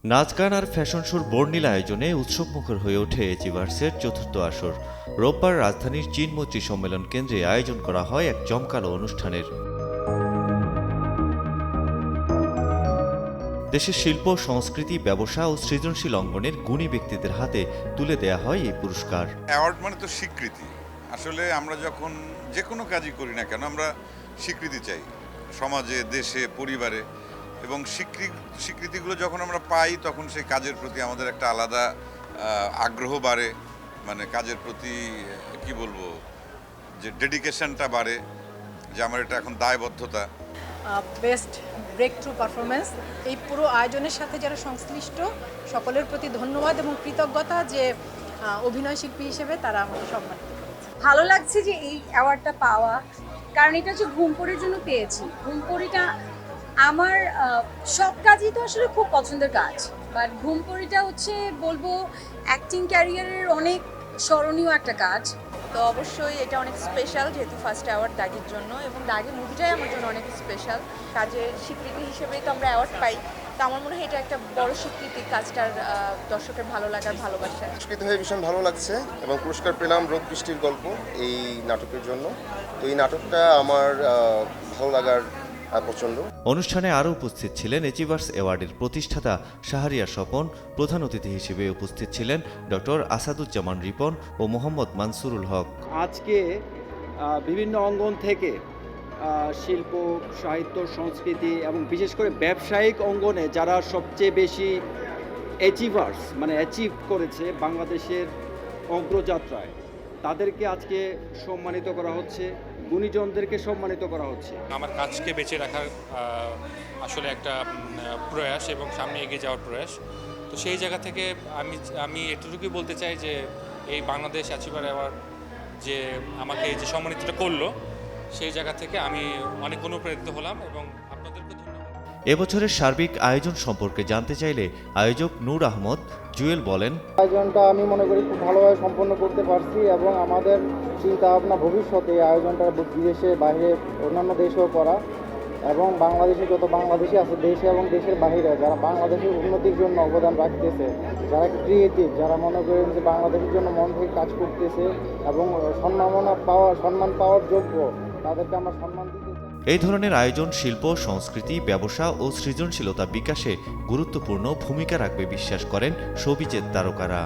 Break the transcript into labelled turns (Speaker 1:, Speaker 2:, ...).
Speaker 1: নাচ গান আর ফ্যাশন শোর বর্ণিল আয়োজনে উৎসবমুখর হয়ে ওঠে এচিভার্সের চতুর্থ আসর। রোববার রাজধানীর চীন মৈত্রী সম্মেলন কেন্দ্রে আয়োজন করা হয় এক জমকালো অনুষ্ঠানের। দেশের শিল্প, সংস্কৃতি, ব্যবসা ও সৃজনশীল অঙ্গনের গুণী ব্যক্তিদের হাতে তুলে দেয়া হয় এই পুরস্কার।
Speaker 2: অ্যাওয়ার্ড মানে তো স্বীকৃতি। আসলে আমরা যখন যে কোনো কাজই করি না কেন, আমরা স্বীকৃতি চাই সমাজে, দেশে, পরিবারে। এবং স্বীকৃতিগুলো যখন আমরা পাই তখন সেই কাজের প্রতি আমাদের একটা আলাদা আগ্রহ বাড়ে, মানে কাজের প্রতি কি বলবো, যে ডেডিকেশনটা বাড়ে, যে আমার এটা এখন দায়বদ্ধতা।
Speaker 3: বেস্ট ব্রেক থ্রু পারফরমেন্স, এই পুরো আয়োজনের সাথে যারা সংশ্লিষ্ট সকলের প্রতি ধন্যবাদ এবং কৃতজ্ঞতা যে অভিনয় শিল্পী হিসেবে তারা আমাকে সম্মানিত করেছে।
Speaker 4: ভালো লাগছে যে এই অ্যাওয়ার্ডটা পাওয়া, কারণ এটা হচ্ছে ঘুমপড়ির জন্য পেয়েছি। ঘুমপড়িটা আমার সব কাজই তো আসলে খুব পছন্দের কাজ, বাট ঘুমপড়িটা হচ্ছে বলবো অ্যাক্টিং ক্যারিয়ারের অনেক স্মরণীয় একটা কাজ।
Speaker 5: তো অবশ্যই এটা অনেক স্পেশাল, যেহেতু ফার্স্ট অ্যাওয়ার্ড দাগের জন্য, এবং দাগের মুভিটাই আমার জন্য অনেক স্পেশাল। কাজের স্বীকৃতি হিসেবেই তো আমরা অ্যাওয়ার্ড পাই, তো আমার মনে হয় এটা একটা বড় স্বীকৃতি কাজটার দর্শকের ভালো লাগার, ভালোবাসা।
Speaker 6: পুরস্কৃত হয়ে ভীষণ ভালো লাগছে এবং পুরস্কার পেলাম রোদ বৃষ্টির গল্প এই নাটকের জন্য। তো এই নাটকটা আমার ভালো লাগার প্রচণ্ড।
Speaker 1: অনুষ্ঠানে আরও উপস্থিত ছিলেন এচিভার্স অ্যাওয়ার্ডের প্রতিষ্ঠাতা শাহরিয়ার স্বপন। প্রধান অতিথি হিসেবে উপস্থিত ছিলেন ডক্টর আসাদুজ্জামান রিপন ও মোহাম্মদ মানসুরুল হক।
Speaker 7: আজকে বিভিন্ন অঙ্গন থেকে শিল্প, সাহিত্য, সংস্কৃতি এবং বিশেষ করে ব্যবসায়িক অঙ্গনে যারা সবচেয়ে বেশি অ্যাচিভ করেছে বাংলাদেশের অগ্রযাত্রায়, তাদেরকে আজকে সম্মানিত করা হচ্ছে, গুণীজনদেরকে সম্মানিত করা হচ্ছে।
Speaker 8: আমার কাজকে বেঁচে রাখার আসলে একটা প্রয়াস এবং সামনে এগিয়ে যাওয়ার প্রয়াস। তো সেই জায়গা থেকে আমি এটুকুই বলতে চাই যে এই বাংলাদেশ অ্যাচিভার অ্যাওয়ার্ড যে আমাকে যে সম্মানিতটা করলো, সেই জায়গা থেকে আমি অনেক অনুপ্রাণিত হলাম এবং আপনাদেরকে ধন্যবাদ।
Speaker 1: এবছরের সার্বিক আয়োজন সম্পর্কে জানতে চাইলে আয়োজক নূর আহমদ জুয়েল বলেন,
Speaker 9: আয়োজনটা আমি মনে করি খুব ভালোভাবে সম্পন্ন করতে পারছি এবং আমাদের চিন্তা ভাবনা ভবিষ্যতে এই আয়োজনটা বিদেশে, বাইরে, অন্যান্য দেশেও করা, এবং বাংলাদেশে যত বাংলাদেশি আছে দেশে এবং দেশের বাইরে যারা বাংলাদেশের উন্নতির জন্য অবদান রাখতেছে, যারা ক্রিয়েটিভ, যারা মনে করেন যে বাংলাদেশের জন্য মন থেকে কাজ করতেছে এবং সম্মান পাওয়ার যোগ্য, তাদেরকে আমরা সম্মান দিতে চাই।
Speaker 1: এই ধরনের আয়োজন শিল্প, সংস্কৃতি, ব্যবসা ও সৃজনশীলতা বিকাশে গুরুত্বপূর্ণ ভূমিকা রাখবে বিশ্বাস করেন শোবিজের তারকারা।